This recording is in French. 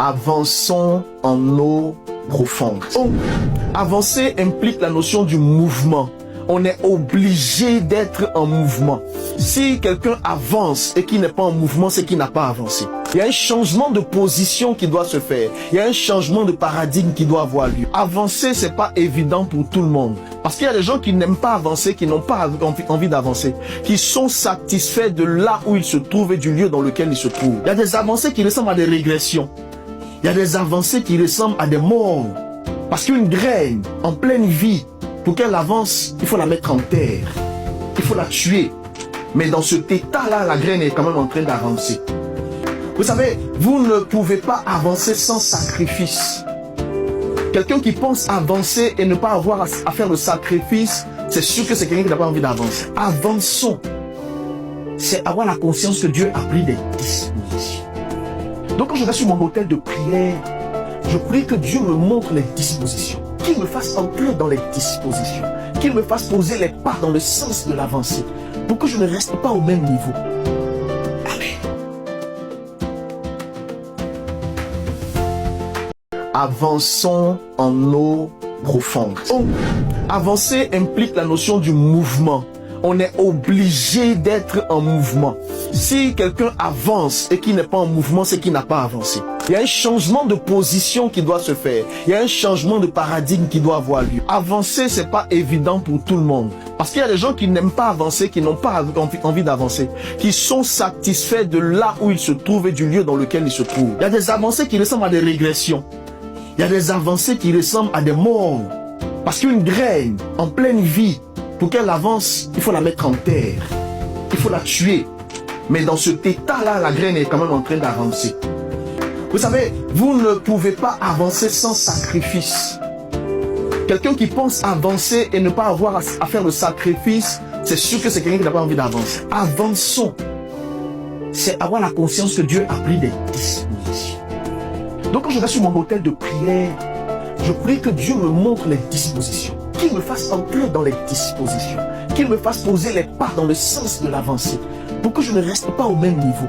Avançons en eau profonde. Oh, avancer implique la notion du mouvement. On est obligé d'être en mouvement. Si quelqu'un avance et qui n'est pas en mouvement, c'est qu'il n'a pas avancé. Il y a un changement de position qui doit se faire. Il y a un changement de paradigme qui doit avoir lieu. Avancer, c'est pas évident pour tout le monde. Parce qu'il y a des gens qui n'aiment pas avancer, qui n'ont pas envie d'avancer, qui sont satisfaits de là où ils se trouvent et du lieu dans lequel ils se trouvent. Il y a des avancées qui ressemblent à des régressions. Il y a des avancées qui ressemblent à des morts. Parce qu'une graine en pleine vie, pour qu'elle avance, il faut la mettre en terre. Il faut la tuer. Mais dans cet état-là, la graine est quand même en train d'avancer. Vous savez, vous ne pouvez pas avancer sans sacrifice. Quelqu'un qui pense avancer et ne pas avoir à faire le sacrifice, c'est sûr que c'est quelqu'un qui n'a pas envie d'avancer. Avançons. C'est avoir la conscience que Dieu a pris des dispositions. Donc quand je vais sur mon hôtel de prière, je prie que Dieu me montre les dispositions. Qu'il me fasse entrer dans les dispositions. Qu'il me fasse poser les pas dans le sens de l'avancée. Pour que je ne reste pas au même niveau. Avançons en eau profonde. Oh, avancer implique la notion du mouvement. On est obligé d'être en mouvement. Si quelqu'un avance et qui n'est pas en mouvement, c'est qu'il n'a pas avancé. Il y a un changement de position qui doit se faire. Il y a un changement de paradigme qui doit avoir lieu. Avancer, c'est pas évident pour tout le monde. Parce qu'il y a des gens qui n'aiment pas avancer, qui n'ont pas envie d'avancer, qui sont satisfaits de là où ils se trouvent et du lieu dans lequel ils se trouvent. Il y a des avancées qui ressemblent à des régressions. Il y a des avancées qui ressemblent à des morts. Parce qu'une graine en pleine vie, pour qu'elle avance, il faut la mettre en terre. Il faut la tuer. Mais dans cet état-là, la graine est quand même en train d'avancer. Vous savez, vous ne pouvez pas avancer sans sacrifice. Quelqu'un qui pense avancer et ne pas avoir à faire le sacrifice, c'est sûr que c'est quelqu'un qui n'a pas envie d'avancer. Avançons. C'est avoir la conscience que Dieu a pris des dispositions. Donc quand je vais sur mon hôtel de prière, je prie que Dieu me montre les dispositions. Qu'il me fasse entrer dans les dispositions. Qu'il me fasse poser les pas dans le sens de l'avancée. Pour que je ne reste pas au même niveau.